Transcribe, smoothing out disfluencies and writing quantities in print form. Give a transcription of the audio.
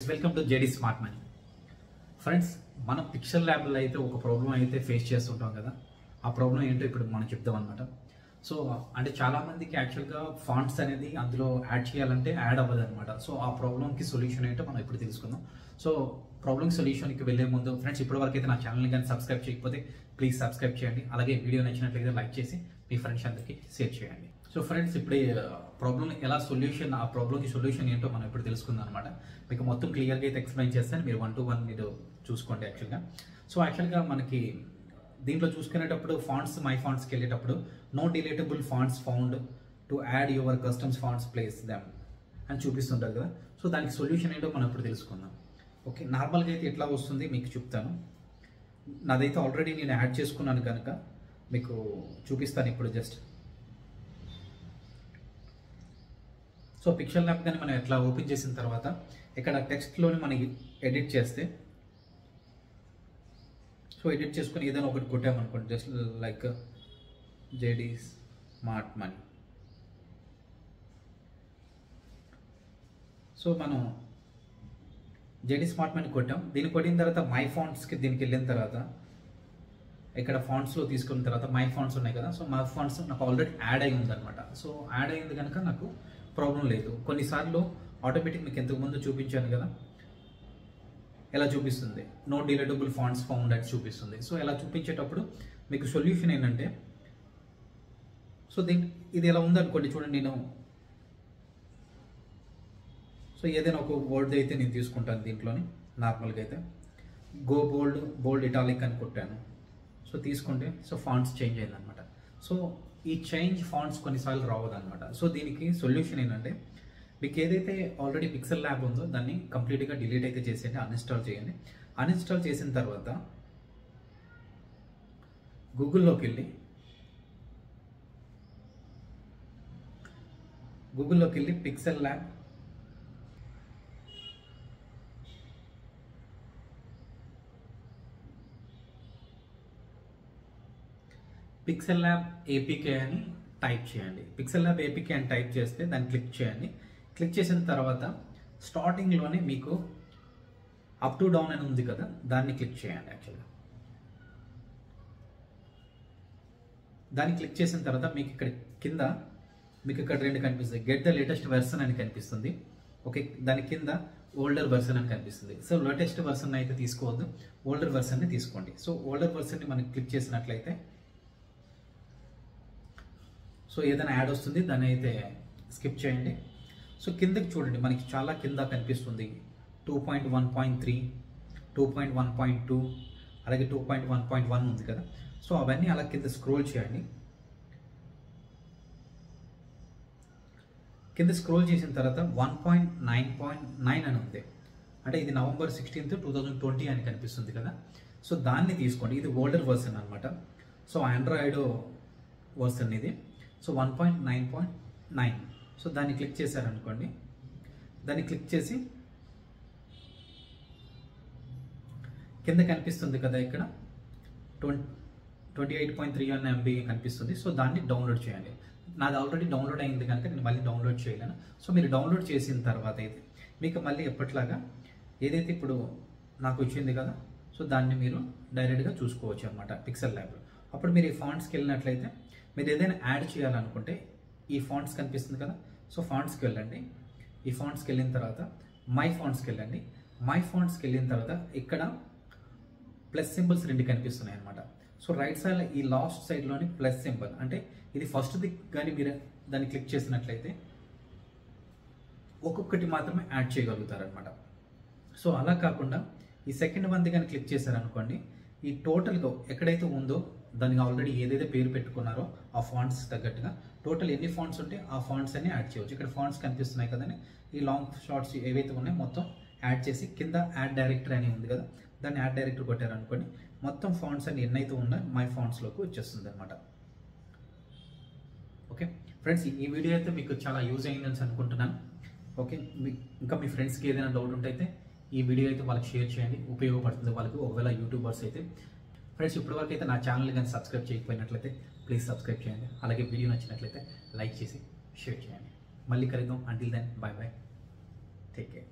Welcome to JD smart money. Friends, మనం picture ల్యాబ్లో అయితే ఒక ప్రాబ్లం అయితే ఫేస్ చేస్తుంటాం కదా. ఆ ప్రాబ్లం ఏంటో ఇప్పుడు మనం చెప్తాం అనమాట. సో అంటే చాలామందికి యాక్చువల్గా ఫాంట్స్ అనేది అందులో యాడ్ చేయాలంటే యాడ్ అవ్వదు అనమాట. సో ఆ ప్రాబ్లంకి సొల్యూషన్ ఏంటో మనం ఇప్పుడు తెలుసుకుందాం. సో ప్రాబ్లమ్ సొల్యూషన్కి వెళ్ళే ముందు ఫ్రెండ్స్, ఇప్పటివరకు అయితే నా ఛానల్ని కానీ సబ్స్క్రైబ్ చేయకపోతే ప్లీజ్ సబ్స్క్రైబ్ చేయండి. అలాగే వీడియో నచ్చినట్లయితే లైక్ చేసి మీ ఫ్రెండ్స్ అందరికీ షేర్ చేయండి. సో ఫ్రెండ్స్, ఇప్పుడు ప్రాబ్లం ఎలా సొల్యూషన్, ఆ ప్రాబ్లంకి సొల్యూషన్ ఏంటో మనం ఇప్పుడు తెలుసుకుందాం అనమాట. మీకు మొత్తం క్లియర్గా అయితే ఎక్స్ప్లెయిన్ చేస్తాను, మీరు 1 to 1 మీరు చూసుకోండి యాక్చువల్గా. సో యాక్చువల్గా మనకి దీంట్లో చూసుకునేటప్పుడు ఫాంట్స్, మై ఫాంట్స్కి వెళ్ళేటప్పుడు no deletable fonts found to add your customs fonts place them అని చూపిస్తుంటారు కదా. సో దానికి సొల్యూషన్ ఏంటో మనం ఇప్పుడు తెలుసుకుందాం. ఓకే, నార్మల్గా అయితే ఎట్లా వస్తుంది మీకు చెప్తాను. నాదైతే ఆల్రెడీ నేను యాడ్ చేసుకున్నాను కనుక మీకు చూపిస్తాను ఇప్పుడు జస్ట్. సో పిక్చర్ ల్యాబ్ కానీ మనం ఎట్లా ఓపెన్ చేసిన తర్వాత ఇక్కడ టెక్స్ట్లోని మనకి ఎడిట్ చేస్తే, సో ఎడిట్ చేసుకుని ఏదైనా ఒకటి కొట్టామనుకోండి, just like JD smart money. So మనం జేడీ స్మార్ట్ మనీ కొట్టాం. దీన్ని కొట్టిన తర్వాత మై ఫాంట్స్కి దీనికి వెళ్ళిన తర్వాత ఇక్కడ ఫాంట్స్లో తీసుకున్న తర్వాత మై ఫాంట్స్ ఉన్నాయి కదా. సో మై ఫాంట్స్ నాకు ఆల్రెడీ యాడ్ అయి ఉందన్నమాట. సో యాడ్ అయింది కనుక నాకు ప్రాబ్లం లేదు. కొన్నిసార్లు ఆటోమేటిక్ మీకు ఇంతకుముందు చూపించాను కదా, ఎలా చూపిస్తుంది, నో డిలీటబుల్ ఫాంట్స్ ఫౌండ్ అని చూపిస్తుంది. సో ఎలా చూపించేటప్పుడు మీకు సొల్యూషన్ ఏంటంటే, సో ఇది ఎలా ఉందనుకోండి, చూడండి. సో ఏదైనా ఒక వర్డ్ అయితే నేను తీసుకుంటాను దీంట్లోని. నార్మల్గా అయితే గో బోల్డ్ ఇటాలిక్ అని కొట్టాను. సో తీసుకుంటే సో ఫాంట్స్ చేంజ్ అయిందనమాట. సో ఈ చేంజ్ ఫాంట్స్ కొన్నిసార్లు రావద్దనమాట. సో దీనికి సొల్యూషన్ ఏంటంటే, మీకు ఏదైతే ఆల్రెడీ పిక్సెల్ ల్యాబ్ ఉందో దాన్ని కంప్లీట్గా డిలీట్ అయితే చేసేయండి, అన్ఇన్స్టాల్ చేయండి. అన్ఇన్స్టాల్ చేసిన తర్వాత గూగుల్లోకి వెళ్ళి పిక్సెల్ ల్యాబ్ ఏపీకే అని టైప్ చేయండి. పిక్సెల్ ల్యాబ్ ఏపీకే అని టైప్ చేస్తే దాన్ని క్లిక్ చేయండి. క్లిక్ చేసిన తర్వాత స్టార్టింగ్లోనే మీకు అప్ టు డౌన్ అని ఉంది కదా, దాన్ని క్లిక్ చేయండి. యాక్చువల్గా దాన్ని క్లిక్ చేసిన తర్వాత మీకు ఇక్కడ కింద మీకు ఇక్కడ 2 కనిపిస్తాయి. గెట్ ద లేటెస్ట్ వెర్షన్ అని కనిపిస్తుంది. ఓకే, దాని కింద ఓల్డర్ వెర్షన్ అని కనిపిస్తుంది. సో లేటెస్ట్ వెర్షన్ అయితే తీసుకోవద్దు, ఓల్డర్ వెర్షన్ని తీసుకోండి. సో ఓల్డర్ వెర్షన్ని మనం క్లిక్ చేసినట్లయితే సో ఏదైనా యాడ్ వస్తుంది, దాన్ని అయితే స్కిప్ చేయండి. సో కిందకి చూడండి, మనకి చాలా కింద కనిపిస్తుంది 2.1.3, 2.1.2, అలాగే 2.1.1 ఉంది కదా. సో అవన్నీ అలా కింద స్క్రోల్ చేయండి. కింద స్క్రోల్ చేసిన తర్వాత 1.9.9 అని ఉంది, అంటే ఇది November 16th, 2020 అని కనిపిస్తుంది కదా. సో దాన్ని తీసుకోండి. ఇది ఓల్డర్ వర్షన్ అనమాట. సో ఆండ్రాయిడ్ వర్షన్ ఇది. సో 1.9.9. సో దాన్ని క్లిక్ చేశారనుకోండి. దాన్ని క్లిక్ చేసి కింద కనిపిస్తుంది కదా, ఇక్కడ 28.31 MB కనిపిస్తుంది. సో దాన్ని డౌన్లోడ్ చేయండి. నాది ఆల్రెడీ డౌన్లోడ్ అయింది కనుక నేను మళ్ళీ డౌన్లోడ్ చేయలేను. సో మీరు డౌన్లోడ్ చేసిన తర్వాత అయితే మీకు మళ్ళీ ఎప్పట్లాగా ఏదైతే ఇప్పుడు నాకు వచ్చింది కదా, సో దాన్ని మీరు డైరెక్ట్గా చూసుకోవచ్చు అనమాట పిక్సెల్ ల్యాబ్లో. అప్పుడు మీరు ఈ ఫాంట్స్కి వెళ్ళినట్లయితే మీరు ఏదైనా యాడ్ చేయాలనుకుంటే ఈ ఫాంట్స్ కనిపిస్తుంది కదా. సో ఫాంట్స్కి వెళ్ళండి. ఈ ఫాంట్స్కి వెళ్ళిన తర్వాత మై ఫాంట్స్కి వెళ్ళండి. మై ఫాంట్స్కి వెళ్ళిన తర్వాత ఇక్కడ ప్లస్ సింబల్స్ 2 కనిపిస్తున్నాయి అనమాట. సో రైట్ సైడ్ ఈ లాస్ట్ సైడ్లోని ప్లస్ సింబల్, అంటే ఇది ఫస్ట్ది కానీ మీరు దాన్ని క్లిక్ చేసినట్లయితే ఒక్కొక్కటి మాత్రమే యాడ్ చేయగలుగుతారనమాట. సో అలా కాకుండా ఈ సెకండ్ వన్ది కానీ క్లిక్ చేశారనుకోండి, ఈ టోటల్గా ఎక్కడైతే ఉందో దానికి ఆల్రెడీ ఏదైతే పేరు పెట్టుకున్నారో ఆ ఫాంట్స్ తగ్గట్టుగా టోటల్ ఎన్ని ఫాంట్స్ ఉంటే ఆ ఫాంట్స్ అన్ని యాడ్ చేయవచ్చు. ఇక్కడ ఫాంట్స్ కనిపిస్తున్నాయి కదండి, ఈ లాంగ్ షార్ట్స్ ఏవైతే ఉన్నాయో మొత్తం యాడ్ చేసి కింద యాడ్ డైరెక్టర్ అని ఉంది కదా, దాన్ని యాడ్ డైరెక్టర్ కొట్టారనుకోండి, మొత్తం ఫాంట్స్ అన్ని ఎన్నైతే ఉన్నాయో మై ఫాంట్స్లోకి వచ్చేస్తుంది అనమాట. ఓకే ఫ్రెండ్స్, ఈ వీడియో అయితే మీకు చాలా యూజ్ అయిందని అనుకుంటున్నాను. ఓకే, ఇంకా మీ ఫ్రెండ్స్కి ఏదైనా డౌట్ ఉంటే అయితే ఈ వీడియో అయితే వాళ్ళకి షేర్ చేయండి, ఉపయోగపడుతుంది వాళ్ళకి. ఒకవేళ యూట్యూబర్స్ అయితే ఫ్రెండ్స్, ఇప్పటివరకు అయితే నా ఛానల్ కానీ సబ్స్క్రైబ్ చేయకపోయినట్లయితే ప్లీజ్ సబ్స్క్రైబ్ చేయండి. అలాగే వీడియో నచ్చినట్లయితే లైక్ చేసి షేర్ చేయండి. మళ్ళీ కలుద్దాం. Until then, bye bye, take care.